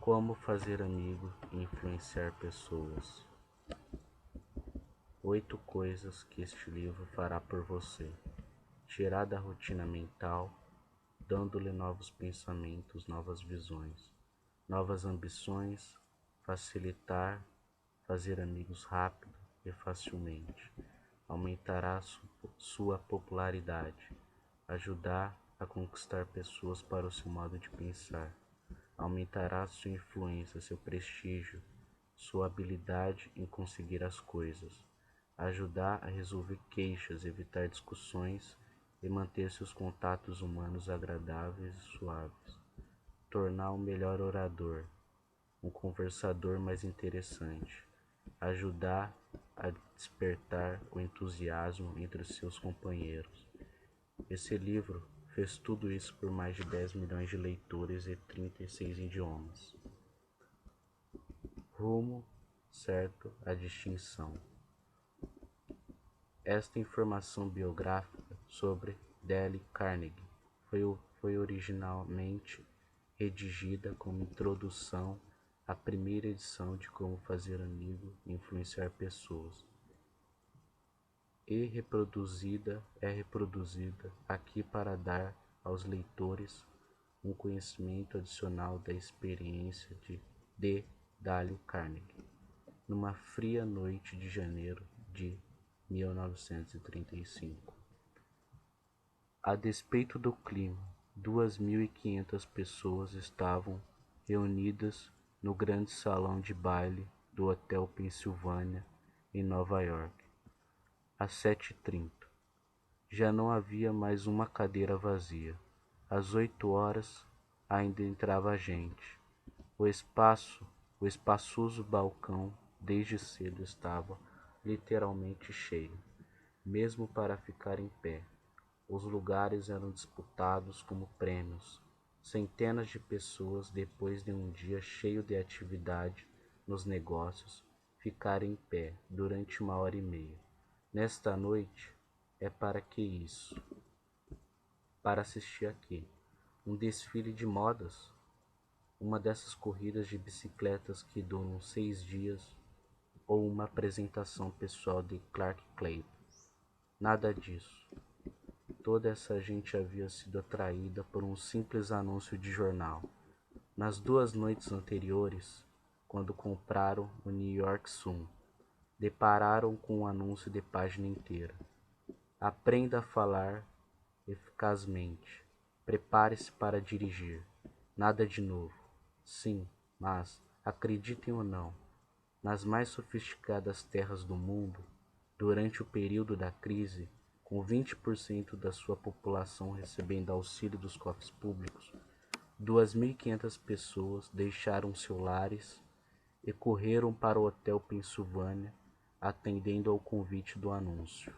Como fazer amigo e influenciar pessoas. 8 coisas que este livro fará por você. Tirar da rotina mental, dando-lhe novos pensamentos, novas visões, novas ambições, facilitar, fazer amigos rápido e facilmente. Aumentará sua popularidade, ajudar a conquistar pessoas para o seu modo de pensar. Aumentará sua influência, seu prestígio, sua habilidade em conseguir as coisas, ajudar a resolver queixas, evitar discussões e manter seus contatos humanos agradáveis e suaves, tornar um melhor orador, um conversador mais interessante, ajudar a despertar o entusiasmo entre os seus companheiros. Esse livro fez tudo isso por mais de 10 milhões de leitores e 36 idiomas. Rumo certo à distinção. Esta informação biográfica sobre Dale Carnegie foi originalmente redigida como introdução à primeira edição de Como Fazer Amigo e Influenciar Pessoas, e é reproduzida aqui para dar aos leitores um conhecimento adicional da experiência de Dale Carnegie, numa fria noite de janeiro de 1935. A despeito do clima, 2.500 pessoas estavam reunidas no grande salão de baile do Hotel Pennsylvania, em Nova York, às 7h30. Já não havia mais uma cadeira vazia. Às 8 horas ainda entrava gente. O espaçoso balcão desde cedo estava literalmente cheio, mesmo para ficar em pé. Os lugares eram disputados como prêmios. Centenas de pessoas, depois de um dia cheio de atividade nos negócios, ficaram em pé durante 1h30. Nesta noite, é para que isso? Para assistir aqui. Um desfile de modas? Uma dessas corridas de bicicletas que duram 6 dias? Ou uma apresentação pessoal de Clark Clayton? Nada disso. Toda essa gente havia sido atraída por um simples anúncio de jornal. Nas 2 noites anteriores, quando compraram o New York Sun, depararam com um anúncio de página inteira. Aprenda a falar eficazmente. Prepare-se para dirigir. Nada de novo. Sim, mas, acreditem ou não, nas mais sofisticadas terras do mundo, durante o período da crise, com 20% da sua população recebendo auxílio dos cofres públicos, 2.500 pessoas deixaram seus lares e correram para o Hotel Pennsylvania, atendendo ao convite do anúncio.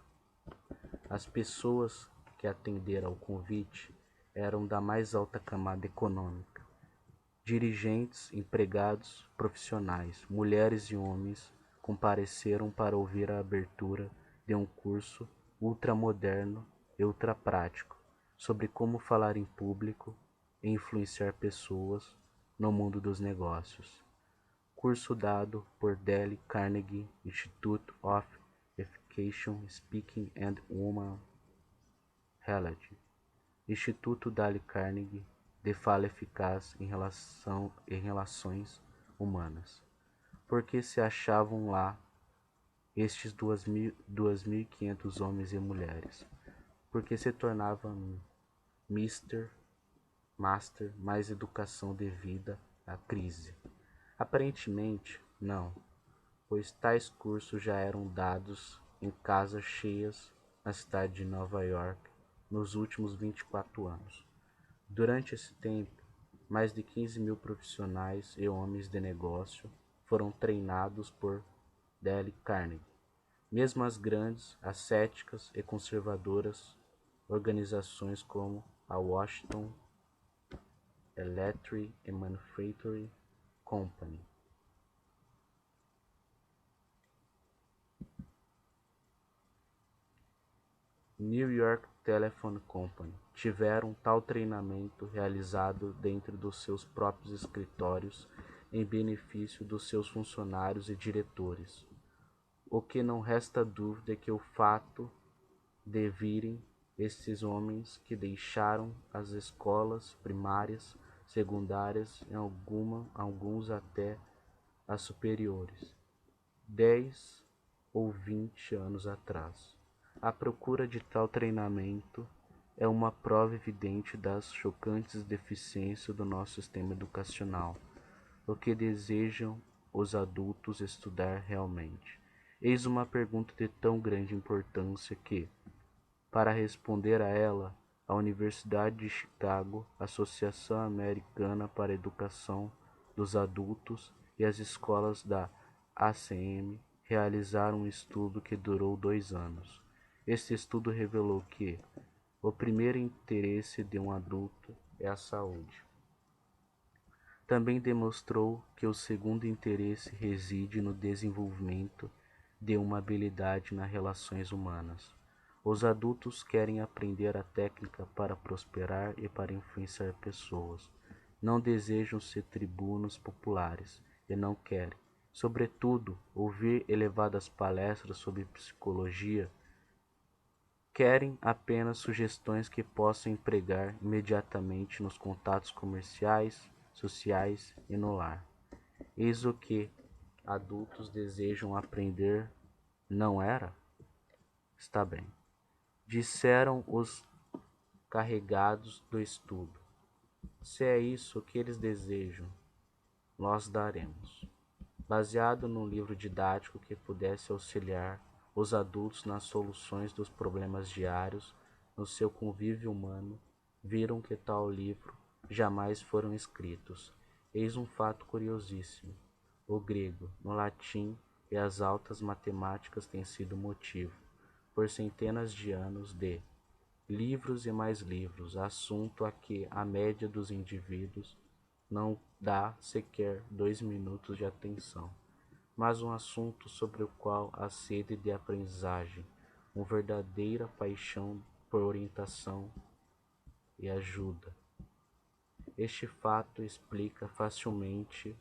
As pessoas que atenderam ao convite eram da mais alta camada econômica. Dirigentes, empregados, profissionais, mulheres e homens compareceram para ouvir a abertura de um curso ultramoderno e ultraprático sobre como falar em público e influenciar pessoas no mundo dos negócios. Curso dado por Dale Carnegie Institute of Education, Speaking and Human Relations. Instituto Dale Carnegie de Fala Eficaz em Relações Humanas. Porque se achavam lá estes 2.500 homens e mulheres? Porque se tornavam Master mais educação devida à crise? Aparentemente, não, pois tais cursos já eram dados em casas cheias na cidade de Nova York nos últimos 24 anos. Durante esse tempo, mais de 15.000 profissionais e homens de negócio foram treinados por Dale Carnegie. Mesmo as grandes, ascéticas e conservadoras organizações como a Washington Electric and Manufacturing Company, New York Telephone Company, tiveram tal treinamento realizado dentro dos seus próprios escritórios em benefício dos seus funcionários e diretores. O que não resta dúvida é que o fato de virem estes homens que deixaram as escolas primárias, secundárias e alguns até as superiores, 10 ou 20 anos atrás. A procura de tal treinamento é uma prova evidente das chocantes deficiências do nosso sistema educacional. O que desejam os adultos estudar realmente? Eis uma pergunta de tão grande importância que, para responder a ela, a Universidade de Chicago, a Associação Americana para a Educação dos Adultos e as escolas da ACM realizaram um estudo que durou 2 anos. Este estudo revelou que o primeiro interesse de um adulto é a saúde. Também demonstrou que o segundo interesse reside no desenvolvimento de uma habilidade nas relações humanas. Os adultos querem aprender a técnica para prosperar e para influenciar pessoas. Não desejam ser tribunos populares e não querem, sobretudo, ouvir elevadas palestras sobre psicologia. Querem apenas sugestões que possam empregar imediatamente nos contatos comerciais, sociais e no lar. Eis o que adultos desejam aprender, não era? Está bem. Disseram os carregados do estudo. Se é isso que eles desejam, nós daremos. Baseado num livro didático que pudesse auxiliar os adultos nas soluções dos problemas diários, no seu convívio humano, viram que tal livro jamais foram escritos. Eis um fato curiosíssimo. O grego, no latim e as altas matemáticas têm sido motivo, por centenas de anos, de livros e mais livros, assunto a que a média dos indivíduos não dá sequer 2 minutos de atenção, mas um assunto sobre o qual a sede de aprendizagem, uma verdadeira paixão por orientação e ajuda. Este fato explica facilmente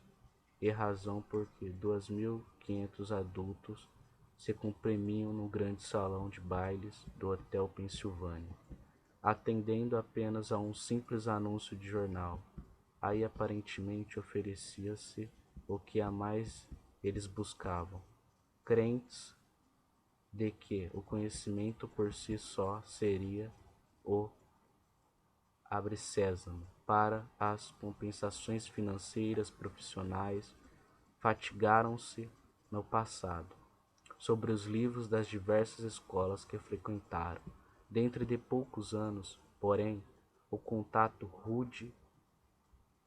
e razão por que 2.500 adultos se comprimiam no grande salão de bailes do Hotel Pensilvânia, atendendo apenas a um simples anúncio de jornal. Aí aparentemente oferecia-se o que a mais eles buscavam, crentes de que o conhecimento por si só seria o abre-sésamo para as compensações financeiras profissionais. Fatigaram-se no passado sobre os livros das diversas escolas que frequentaram. Dentro de poucos anos, porém, o contato rude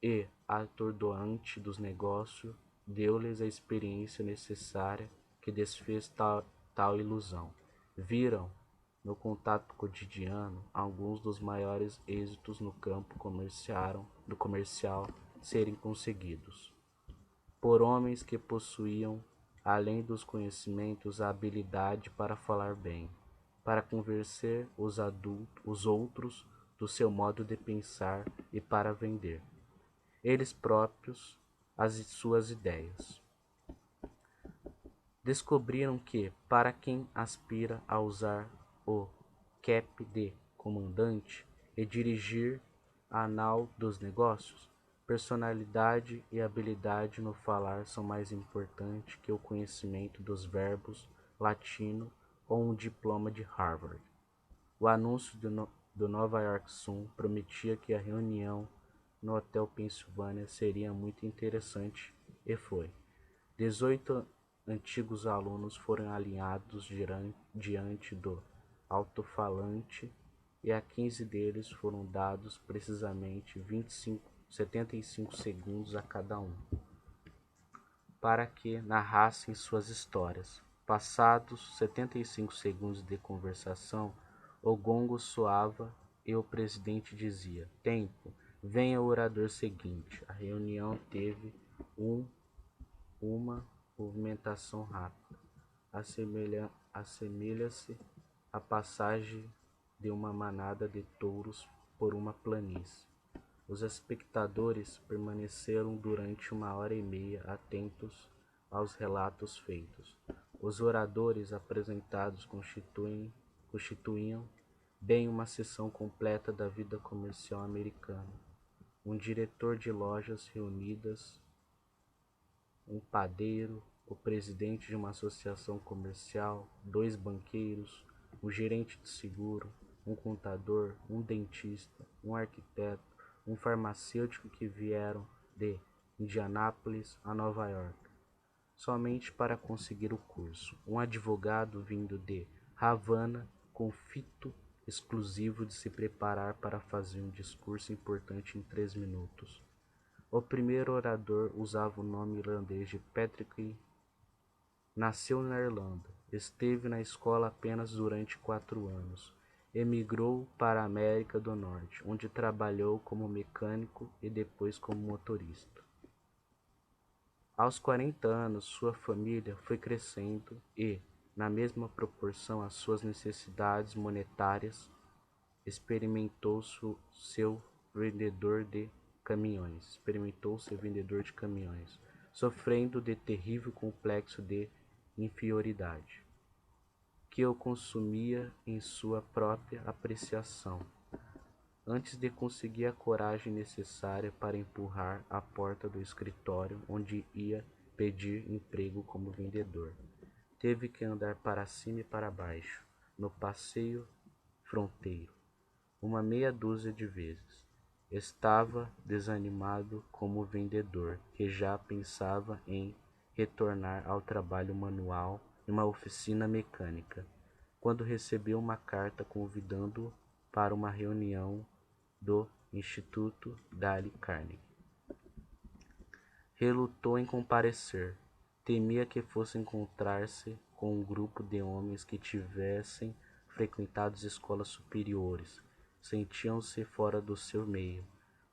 e atordoante dos negócios deu-lhes a experiência necessária que desfez tal ilusão. Viram no contato cotidiano alguns dos maiores êxitos no campo comercial serem conseguidos por homens que possuíam, além dos conhecimentos, a habilidade para falar bem, para convencer os outros do seu modo de pensar e para vender, eles próprios, as suas ideias. Descobriram que, para quem aspira a usar o cap de comandante e dirigir a nau dos negócios, personalidade e habilidade no falar são mais importantes que o conhecimento dos verbos latino ou um diploma de Harvard. O anúncio do Nova York Sun prometia que a reunião no Hotel Pensilvânia seria muito interessante e foi. 18 antigos alunos foram alinhados diante do alto-falante e a 15 deles foram dados precisamente 75 segundos a cada um, para que narrassem suas histórias. Passados 75 segundos de conversação, o gongo soava e o presidente dizia: "Tempo, venha o orador seguinte." A reunião teve uma movimentação rápida. Assemelha-se à passagem de uma manada de touros por uma planície. Os espectadores permaneceram durante 1 hora e meia atentos aos relatos feitos. Os oradores apresentados constituíam bem uma seção completa da vida comercial americana. Um diretor de lojas reunidas, um padeiro, o presidente de uma associação comercial, 2 banqueiros, um gerente de seguro, um contador, um dentista, um arquiteto, um farmacêutico que vieram de Indianápolis a Nova York, somente para conseguir o curso, um advogado vindo de Havana com fito exclusivo de se preparar para fazer um discurso importante em 3 minutos. O primeiro orador usava o nome irlandês de Patrick. Nasceu na Irlanda, esteve na escola apenas durante 4 anos. Emigrou para a América do Norte, onde trabalhou como mecânico e depois como motorista. Aos 40 anos, sua família foi crescendo e, na mesma proporção às suas necessidades monetárias, experimentou-se vendedor de caminhões, sofrendo de terrível complexo de inferioridade, que o consumia em sua própria apreciação, antes de conseguir a coragem necessária para empurrar a porta do escritório onde ia pedir emprego como vendedor. Teve que andar para cima e para baixo, no passeio fronteiro, uma meia dúzia de vezes. Estava desanimado como vendedor, que já pensava em retornar ao trabalho manual em uma oficina mecânica, quando recebeu uma carta convidando-o para uma reunião do Instituto Dale Carnegie. Relutou em comparecer. Temia que fosse encontrar-se com um grupo de homens que tivessem frequentado escolas superiores. Sentiam-se fora do seu meio.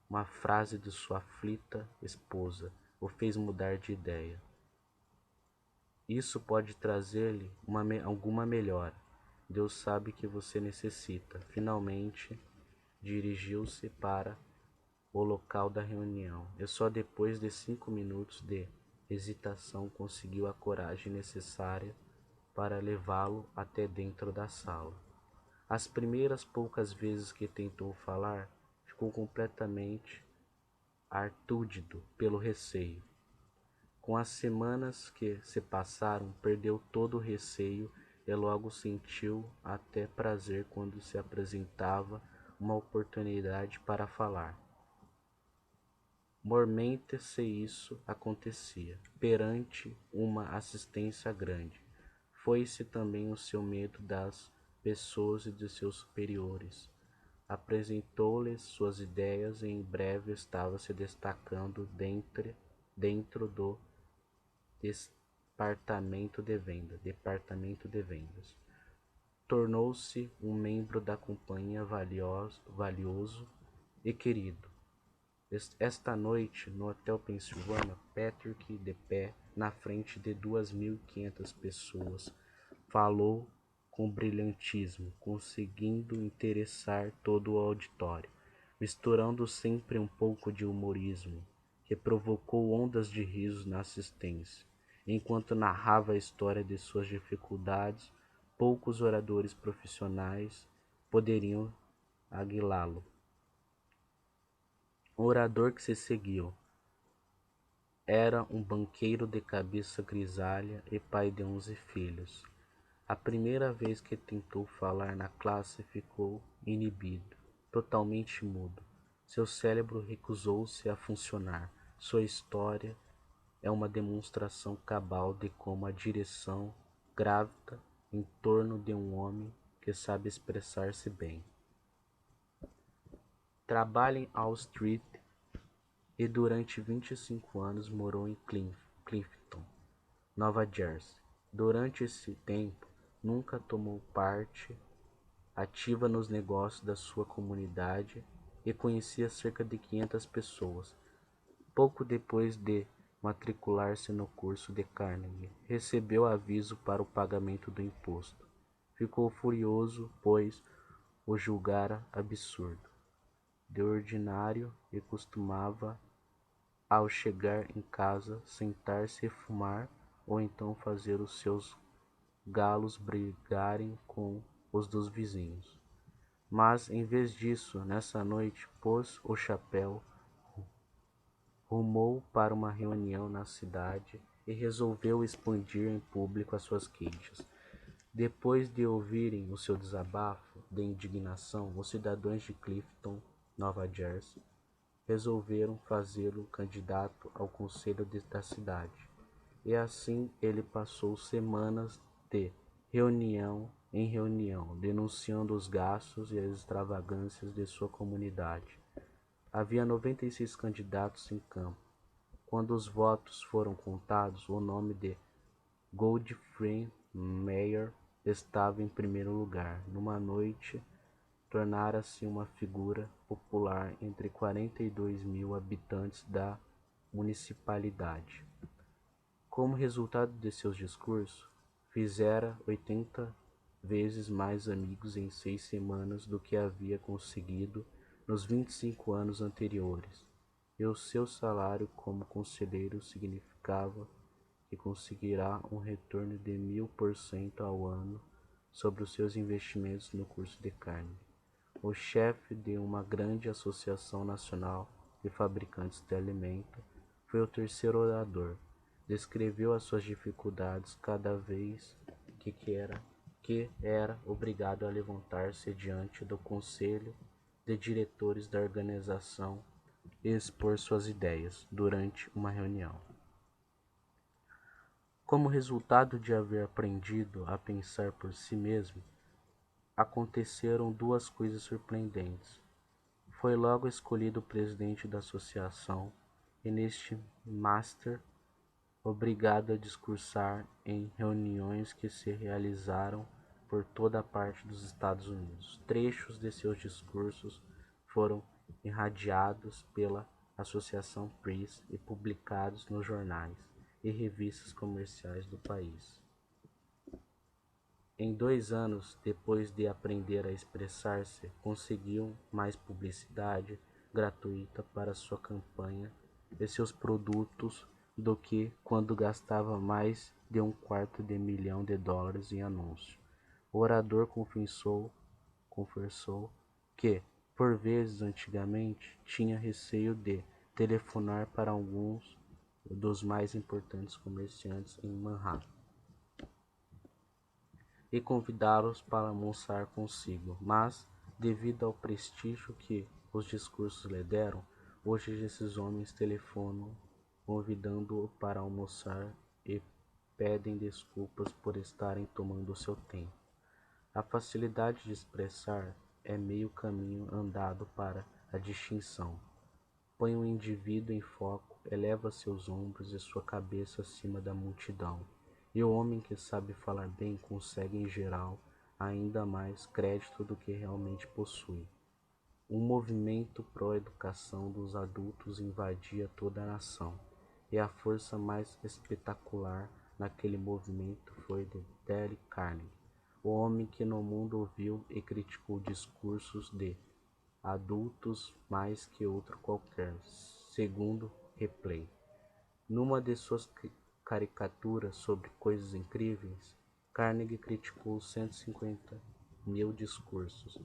Uma frase de sua aflita esposa o fez mudar de ideia. Isso pode trazer-lhe alguma melhora. Deus sabe que você necessita. Finalmente, dirigiu-se para o local da reunião, e só depois de 5 minutos de hesitação conseguiu a coragem necessária para levá-lo até dentro da sala. As primeiras poucas vezes que tentou falar, ficou completamente artúdido pelo receio. Com as semanas que se passaram, perdeu todo o receio e logo sentiu até prazer quando se apresentava uma oportunidade para falar. Mormente se isso acontecia, perante uma assistência grande. Foi-se também o seu medo das pessoas e de seus superiores. Apresentou-lhes suas ideias e em breve estava se destacando dentro do departamento de vendas. Tornou-se um membro da companhia valioso e querido. Esta noite, no Hotel Pennsylvania, Patrick, de pé na frente de 2.500 pessoas, falou com brilhantismo, conseguindo interessar todo o auditório, misturando sempre um pouco de humorismo, que provocou ondas de risos na assistência. Enquanto narrava a história de suas dificuldades, poucos oradores profissionais poderiam aguilá-lo. O orador que se seguiu era um banqueiro de cabeça grisalha e pai de 11 filhos. A primeira vez que tentou falar na classe ficou inibido, totalmente mudo. Seu cérebro recusou-se a funcionar. Sua história é uma demonstração cabal de como a direção gravita em torno de um homem que sabe expressar-se bem. Trabalha em Wall Street e durante 25 anos morou em Clifton, Nova Jersey. Durante esse tempo, nunca tomou parte ativa nos negócios da sua comunidade e conhecia cerca de 500 pessoas. Pouco depois de matricular-se no curso de Carnegie, recebeu aviso para o pagamento do imposto. Ficou furioso, pois o julgara absurdo. de ordinário e costumava, ao chegar em casa, sentar-se e fumar, ou então fazer os seus galos brigarem com os dos vizinhos. Mas, em vez disso, nessa noite, pôs o chapéu, rumou para uma reunião na cidade e resolveu expandir em público as suas queixas. Depois de ouvirem o seu desabafo de indignação, os cidadãos de Clifton, Nova Jersey, resolveram fazê-lo candidato ao conselho da cidade. E assim ele passou semanas de reunião em reunião, denunciando os gastos e as extravagâncias de sua comunidade. Havia 96 candidatos em campo. Quando os votos foram contados, o nome de Godfrey Meyer estava em primeiro lugar. Numa noite, tornara-se uma figura popular entre 42.000 habitantes da municipalidade. Como resultado de seus discursos, fizera 80 vezes mais amigos em 6 semanas do que havia conseguido nos 25 anos anteriores, e o seu salário como conselheiro significava que conseguirá um retorno de 1000% ao ano sobre os seus investimentos no curso de carne. O chefe de uma grande associação nacional de fabricantes de alimento foi o terceiro orador. Descreveu as suas dificuldades cada vez que era obrigado a levantar-se diante do conselho de diretores da organização e expor suas ideias durante uma reunião. Como resultado de haver aprendido a pensar por si mesmo, aconteceram duas coisas surpreendentes. Foi logo escolhido presidente da associação, e neste master obrigado a discursar em reuniões que se realizaram por toda a parte dos Estados Unidos. Trechos de seus discursos foram irradiados pela Associação Press e publicados nos jornais e revistas comerciais do país. Em 2 anos, depois de aprender a expressar-se, conseguiu mais publicidade gratuita para sua campanha e seus produtos do que quando gastava mais de $250 milhões em anúncios. O orador confessou que, por vezes antigamente, tinha receio de telefonar para alguns dos mais importantes comerciantes em Manhattan e convidá-los para almoçar consigo, mas, devido ao prestígio que os discursos lhe deram, hoje esses homens telefonam convidando-o para almoçar e pedem desculpas por estarem tomando seu tempo. A facilidade de expressar é meio caminho andado para a distinção. Põe o indivíduo em foco, eleva seus ombros e sua cabeça acima da multidão. E o homem que sabe falar bem consegue, em geral, ainda mais crédito do que realmente possui. Um movimento pró-educação dos adultos invadia toda a nação, e a força mais espetacular naquele movimento foi de Dale Carnegie, o homem que no mundo ouviu e criticou discursos de adultos mais que outro qualquer, segundo Ripley. Numa de suas caricaturas sobre coisas incríveis, Carnegie criticou 150.000 discursos.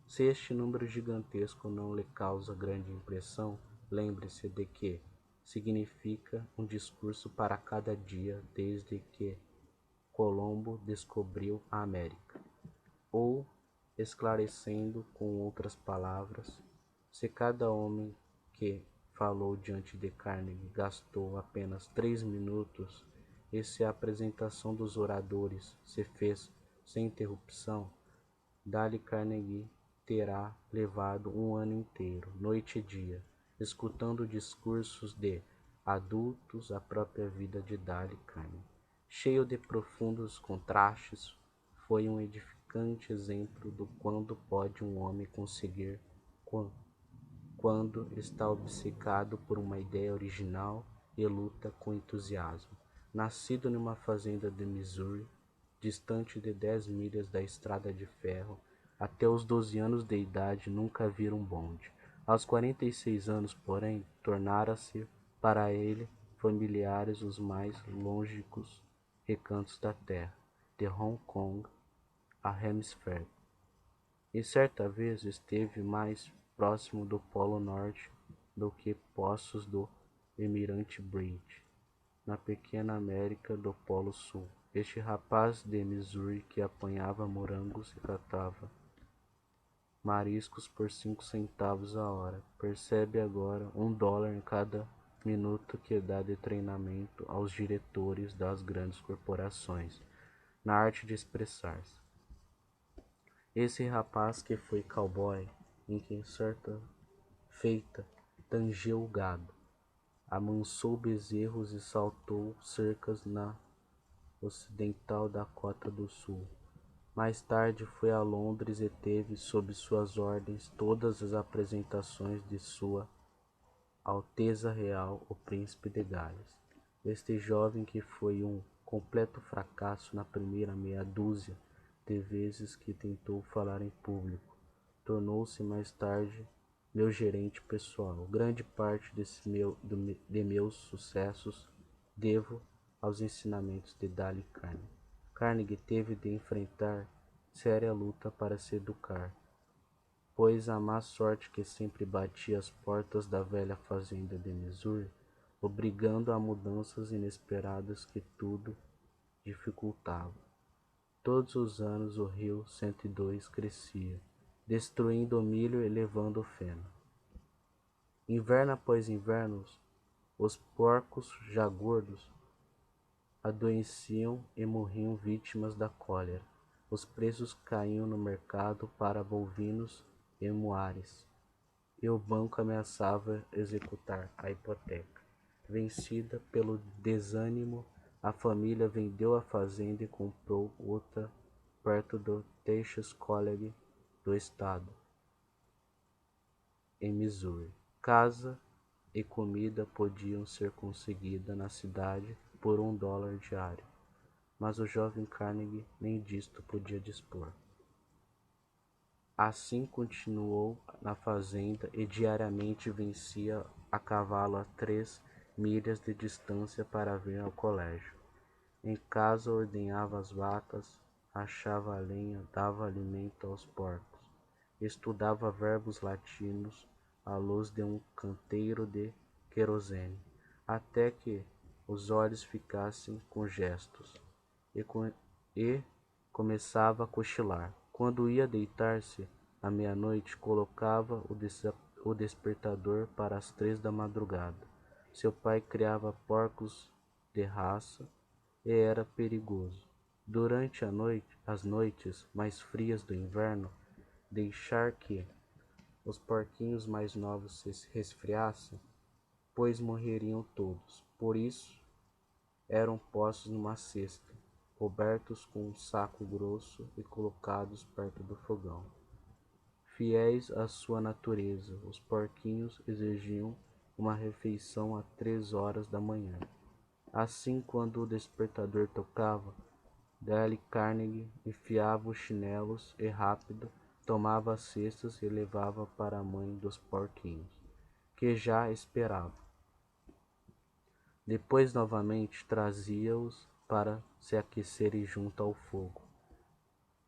Se este número gigantesco não lhe causa grande impressão, lembre-se de que significa um discurso para cada dia desde que Colombo descobriu a América. Ou, esclarecendo com outras palavras, se cada homem que falou diante de Carnegie gastou apenas 3 minutos, e se a apresentação dos oradores se fez sem interrupção, Dale Carnegie terá levado um ano inteiro, noite e dia, escutando discursos de adultos. A própria vida de Dale Carnegie, cheio de profundos contrastes, foi um edificante exemplo do quanto pode um homem conseguir quando está obcecado por uma ideia original e luta com entusiasmo. Nascido numa fazenda de Missouri, distante de 10 milhas da estrada de ferro, até os 12 anos de idade nunca vira um bonde. Aos 46 anos, porém, tornara-se para ele familiares os mais longínquos recantos da terra, de Hong Kong a Hemisfério. E certa vez esteve mais próximo do Polo Norte do que poços do Emirante Brite, na pequena América do Polo Sul. Este rapaz de Missouri que apanhava morangos e catava mariscos por 5 centavos a hora, percebe agora $1 em cada minuto que dá de treinamento aos diretores das grandes corporações, na arte de expressar-se. Esse rapaz que foi cowboy, em quem certa feita tangeu o gado, amansou bezerros e saltou cercas na ocidental Dakota do Sul. Mais tarde foi a Londres e teve sob suas ordens todas as apresentações de Sua Alteza Real, o Príncipe de Gales. Este jovem, que foi um completo fracasso na primeira meia dúzia de vezes que tentou falar em público, tornou-se mais tarde meu gerente pessoal. Grande parte de meus sucessos devo aos ensinamentos de Dale Carnegie. Carnegie teve de enfrentar séria luta para se educar, pois a má sorte que sempre batia às portas da velha fazenda de Missouri, obrigando a mudanças inesperadas que tudo dificultavam. Todos os anos o rio 102 crescia, destruindo o milho e levando o feno. Inverno após inverno, os porcos já gordos adoeciam e morriam vítimas da cólera. Os preços caíam no mercado para bovinos e muares, e o banco ameaçava executar a hipoteca. Vencida pelo desânimo, a família vendeu a fazenda e comprou outra perto do Texas College do estado, em Missouri. Casa e comida podiam ser conseguidas na cidade por $1 diário, mas o jovem Carnegie nem disto podia dispor. Assim continuou na fazenda e diariamente vencia a cavalo a 3 milhas de distância para vir ao colégio. Em casa ordenhava as vacas, rachava a lenha, dava alimento aos porcos, estudava verbos latinos à luz de um canteiro de querosene, até que os olhos ficassem congestos, e começava a cochilar. Quando ia deitar-se, à meia-noite, colocava o despertador para as 3 da madrugada. Seu pai criava porcos de raça e era perigoso. Durante as noites mais frias do inverno, deixar que os porquinhos mais novos se resfriassem, pois morreriam todos. Por isso, eram postos numa cesta, cobertos com um saco grosso e colocados perto do fogão. Fiéis à sua natureza, os porquinhos exigiam uma refeição às 3 horas da manhã. Assim, quando o despertador tocava, Dale Carnegie enfiava os chinelos e rápido tomava as cestas e levava para a mãe dos porquinhos, que já esperava. Depois novamente trazia-os para se aquecerem junto ao fogo.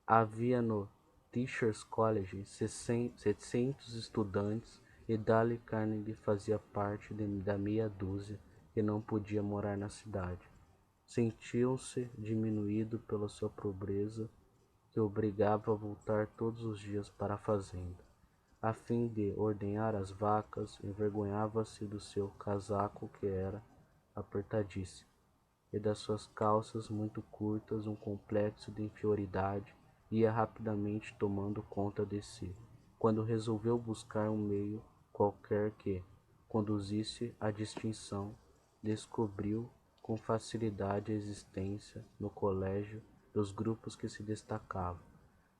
Havia no Teachers College 700 estudantes e Dale Carnegie fazia parte da meia dúzia que não podia morar na cidade. Sentiu-se diminuído pela sua pobreza, que o obrigava a voltar todos os dias para a fazenda. A fim de ordenhar as vacas, envergonhava-se do seu casaco, que era apertadíssimo, e das suas calças muito curtas. Um complexo de inferioridade ia rapidamente tomando conta de si, quando resolveu buscar um meio qualquer que conduzisse à distinção. Descobriu com facilidade a existência no colégio dos grupos que se destacavam,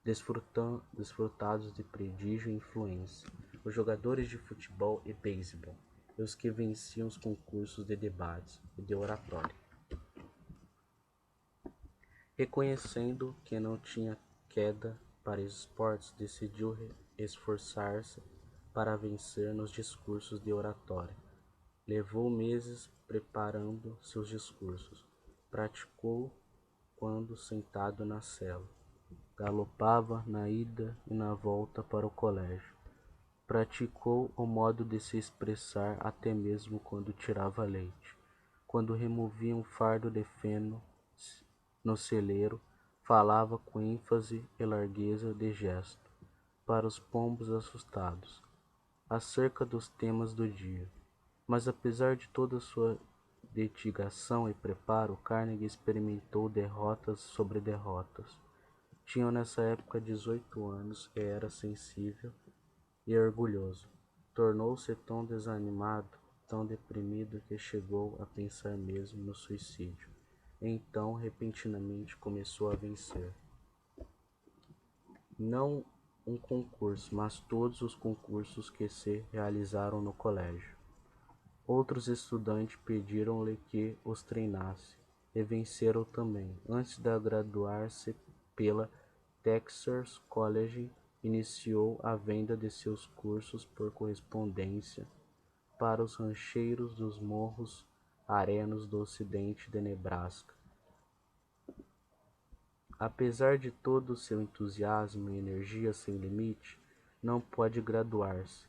desfrutados de prestígio e influência, os jogadores de futebol e beisebol, e os que venciam os concursos de debates e de oratória. Reconhecendo que não tinha queda para esportes, decidiu esforçar-se para vencer nos discursos de oratória. Levou meses preparando seus discursos. Praticou quando sentado na cela. Galopava na ida e na volta para o colégio. Praticou o modo de se expressar até mesmo quando tirava leite. Quando removia um fardo de feno no celeiro, falava com ênfase e largueza de gesto para os pombos assustados, acerca dos temas do dia. Mas apesar de toda sua dedicação e preparo, Carnegie experimentou derrotas sobre derrotas. Tinha nessa época 18 anos e era sensível e orgulhoso. Tornou-se tão desanimado, tão deprimido que chegou a pensar mesmo no suicídio. Então, repentinamente, começou a vencer. Não um concurso, mas todos os concursos que se realizaram no colégio. Outros estudantes pediram-lhe que os treinasse, e venceram também. Antes de graduar-se pela Texas College, iniciou a venda de seus cursos por correspondência para os rancheiros dos morros arenos do ocidente de Nebraska. Apesar de todo o seu entusiasmo e energia sem limite, não pôde graduar-se.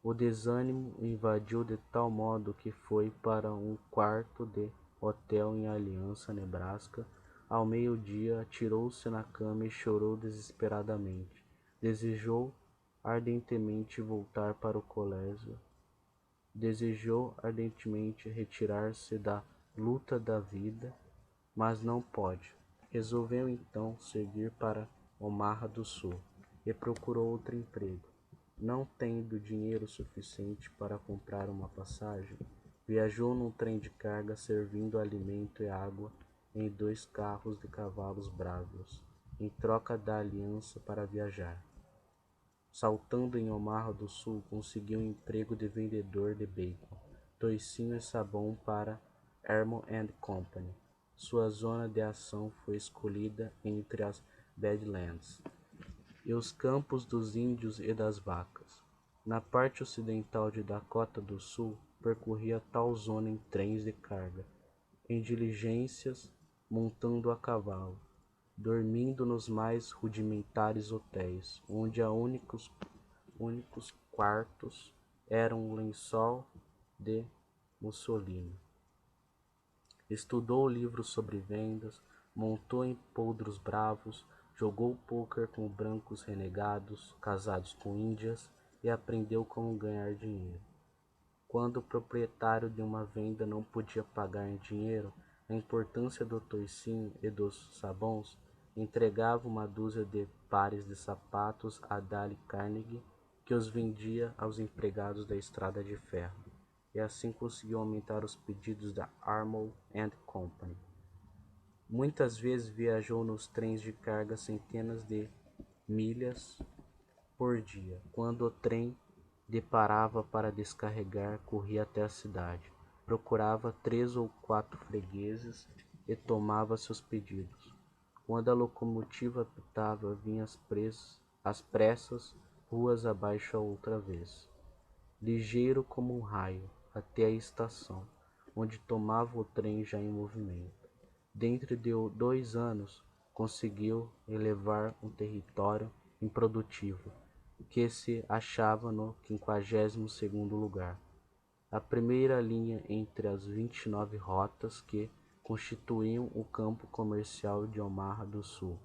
O desânimo o invadiu de tal modo que foi para um quarto de hotel em Aliança, Nebraska. Ao meio-dia, atirou-se na cama e chorou desesperadamente. Desejou ardentemente voltar para o colégio. Desejou ardentemente retirar-se da luta da vida, mas não pôde. Resolveu então seguir para Omaha do Sul e procurou outro emprego. Não tendo dinheiro suficiente para comprar uma passagem, viajou num trem de carga servindo alimento e água em 2 carros de cavalos bravos, em troca da aliança para viajar. Saltando em Omaha do Sul, conseguiu um emprego de vendedor de bacon, toicinho e sabão para Hermon & Company. Sua zona de ação foi escolhida entre as Badlands e os campos dos índios e das vacas. Na parte ocidental de Dakota do Sul, percorria tal zona em trens de carga, em diligências, montando a cavalo, dormindo nos mais rudimentares hotéis, onde únicos quartos eram um lençol de mussolino. Estudou livros sobre vendas, montou em poldros bravos, jogou pôquer com brancos renegados, casados com índias, e aprendeu como ganhar dinheiro. Quando o proprietário de uma venda não podia pagar em dinheiro a importância do toicinho e dos sabões, entregava uma dúzia de pares de sapatos a Dale Carnegie, que os vendia aos empregados da estrada de ferro, e assim conseguiu aumentar os pedidos da Hermon & Company. Muitas vezes viajou nos trens de carga centenas de milhas por dia. Quando o trem deparava para descarregar, corria até a cidade, procurava 3 ou 4 fregueses e tomava seus pedidos. Quando a locomotiva apitava, vinha às pressas, ruas abaixo outra vez, ligeiro como um raio, até a estação, onde tomava o trem já em movimento. Dentro de 2 anos, conseguiu elevar um território improdutivo, que se achava no 52º lugar, a primeira linha entre as 29 rotas que constituíam o campo comercial de Omaha do Sul.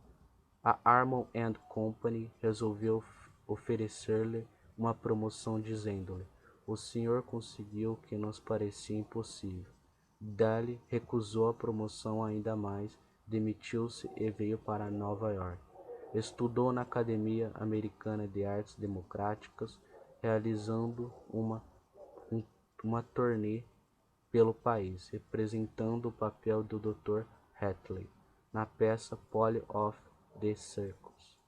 A Hermon & Company resolveu oferecer-lhe uma promoção, dizendo-lhe: "O senhor conseguiu o que nos parecia impossível." Dale recusou a promoção ainda mais, demitiu-se e veio para Nova York. Estudou na Academia Americana de Artes Democráticas, realizando uma turnê pelo país, representando o papel do Dr. Hatley na peça Polly of the Circus.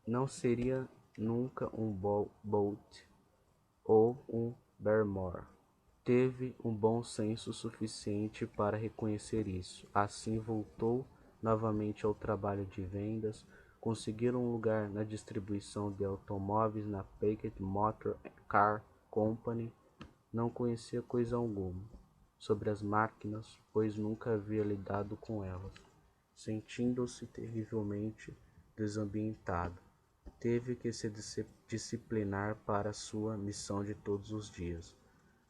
Não seria nunca um Bolt ou um Barrymore. Teve um bom senso suficiente para reconhecer isso. Assim voltou novamente ao trabalho de vendas, conseguiram um lugar na distribuição de automóveis na Packard Motor Car Company. Não conhecia coisa alguma sobre as máquinas, pois nunca havia lidado com elas. Sentindo-se terrivelmente desambientado, teve que se disciplinar para sua missão de todos os dias.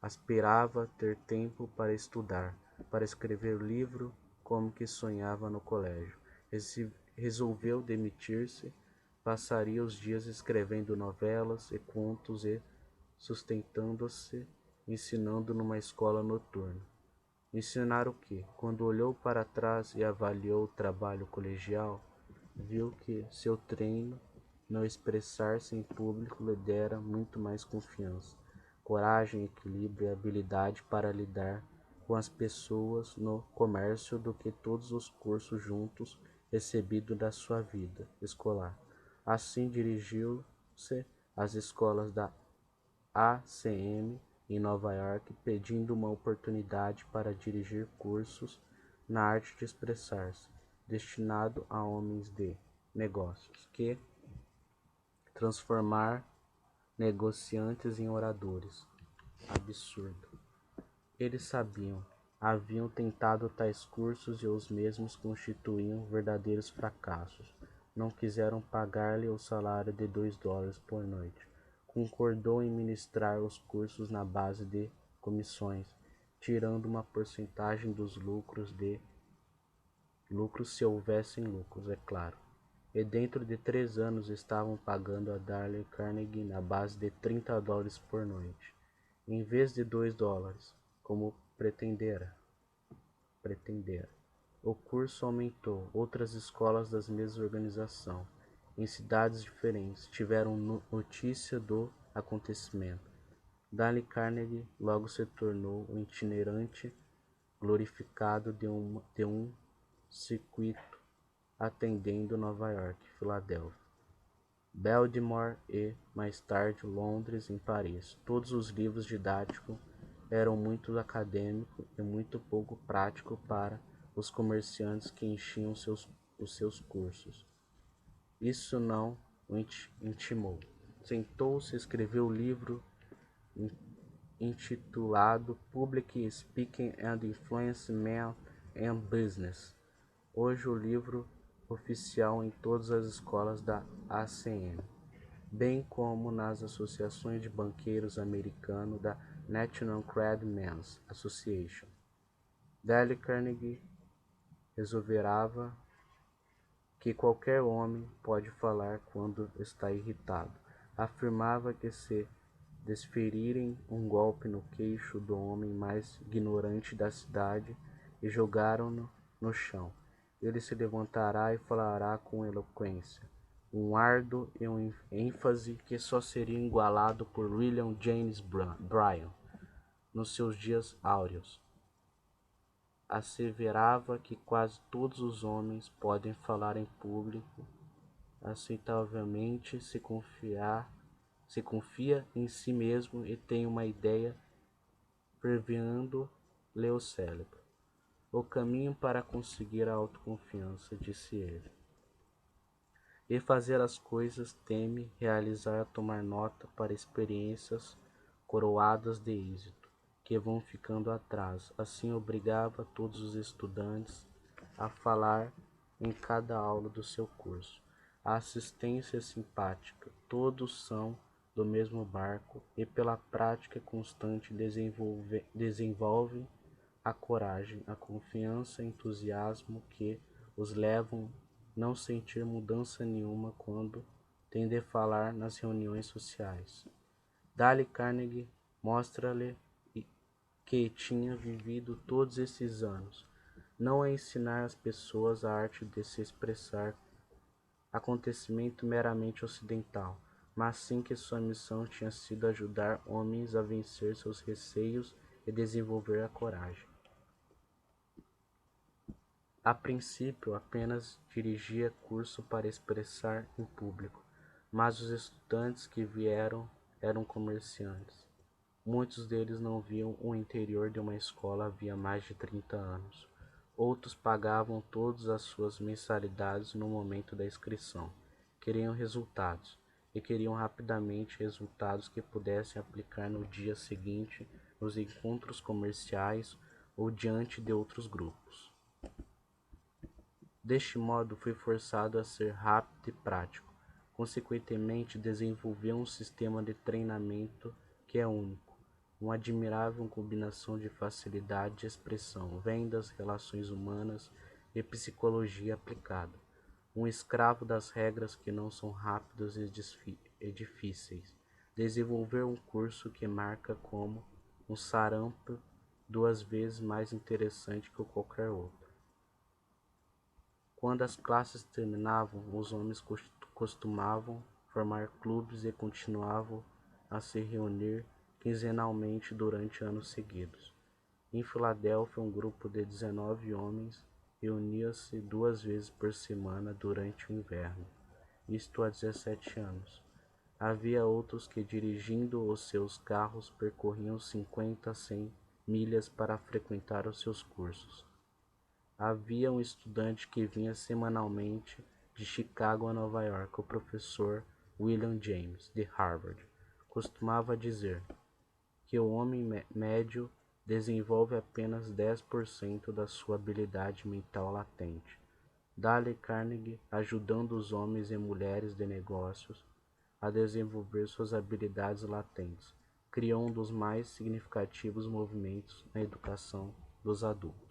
Aspirava ter tempo para estudar, para escrever livro como que sonhava no colégio. Resolveu demitir-se, passaria os dias escrevendo novelas e contos e sustentando-se, ensinando numa escola noturna. Ensinar o quê? Quando olhou para trás e avaliou o trabalho colegial, viu que seu treino, não expressar-se em público, lhe dera muito mais confiança, coragem, equilíbrio e habilidade para lidar com as pessoas no comércio do que todos os cursos juntos recebidos da sua vida escolar. Assim dirigiu-se às escolas da ACM em Nova York, pedindo uma oportunidade para dirigir cursos na arte de expressar-se, destinado a homens de negócios, que transformar negociantes em oradores. Absurdo. Eles sabiam, haviam tentado tais cursos e os mesmos constituíam verdadeiros fracassos. Não quiseram pagar-lhe o salário de $2 por noite. Concordou em ministrar os cursos na base de comissões, tirando uma porcentagem dos lucros se houvessem lucros, é claro. E dentro de 3 anos estavam pagando a Dale Carnegie na base de $30 por noite, em vez de $2, como pretendera. O curso aumentou. Outras escolas da mesma organização, em cidades diferentes, tiveram notícia do acontecimento. Dale Carnegie logo se tornou o itinerante glorificado de um circuito, atendendo Nova York, Filadélfia, Baltimore e, mais tarde, Londres e Paris. Todos os livros didáticos eram muito acadêmicos e muito pouco práticos para os comerciantes que enchiam os seus cursos. Isso não o intimou. Sentou-se e escreveu o livro intitulado Public Speaking and Influence Men and Business. Hoje o livro oficial em todas as escolas da ACM, bem como nas associações de banqueiros americanos da National Credit Men's Association. Dale Carnegie resolverava que qualquer homem pode falar quando está irritado. Afirmava que se desferirem um golpe no queixo do homem mais ignorante da cidade e jogaram-no no chão, ele se levantará e falará com eloquência, um ardor e um ênfase que só seria igualado por William James Bryan nos seus dias áureos. Asseverava que quase todos os homens podem falar em público aceitavelmente se confia em si mesmo e tem uma ideia fervilhando-lhe o cérebro. O caminho para conseguir a autoconfiança, disse ele, e fazer as coisas teme realizar, tomar nota para experiências coroadas de êxito, que vão ficando atrás. Assim obrigava todos os estudantes a falar em cada aula do seu curso. A assistência é simpática, todos são do mesmo barco e pela prática constante desenvolvem a coragem, a confiança e entusiasmo que os levam a não sentir mudança nenhuma quando têm de falar nas reuniões sociais. Dale Carnegie mostra-lhe que tinha vivido todos esses anos, não a ensinar às pessoas a arte de se expressar, acontecimento meramente ocidental, mas sim que sua missão tinha sido ajudar homens a vencer seus receios e desenvolver a coragem. A princípio, apenas dirigia curso para expressar em público, mas os estudantes que vieram eram comerciantes. Muitos deles não viam o interior de uma escola havia mais de 30 anos. Outros pagavam todas as suas mensalidades no momento da inscrição. queriam resultados, e queriam rapidamente resultados que pudessem aplicar no dia seguinte nos encontros comerciais ou diante de outros grupos. Deste modo, fui forçado a ser rápido e prático. Consequentemente, desenvolvi um sistema de treinamento que é único, uma admirável combinação de facilidade de expressão, vendas, relações humanas e psicologia aplicada. Um escravo das regras que não são rápidas e difíceis. Desenvolver um curso que marca como um sarampo 2 vezes mais interessante que qualquer outro. Quando as classes terminavam, os homens costumavam formar clubes e continuavam a se reunir quinzenalmente durante anos seguidos. Em Filadélfia, um grupo de 19 homens reunia-se 2 vezes por semana durante o inverno, isto há 17 anos. Havia outros que, dirigindo os seus carros, percorriam 50 a 100 milhas para frequentar os seus cursos. Havia um estudante que vinha semanalmente de Chicago a Nova York, o professor William James, de Harvard. Costumava dizer que o homem médio desenvolve apenas 10% da sua habilidade mental latente. Dale Carnegie, ajudando os homens e mulheres de negócios a desenvolver suas habilidades latentes, criou um dos mais significativos movimentos na educação dos adultos.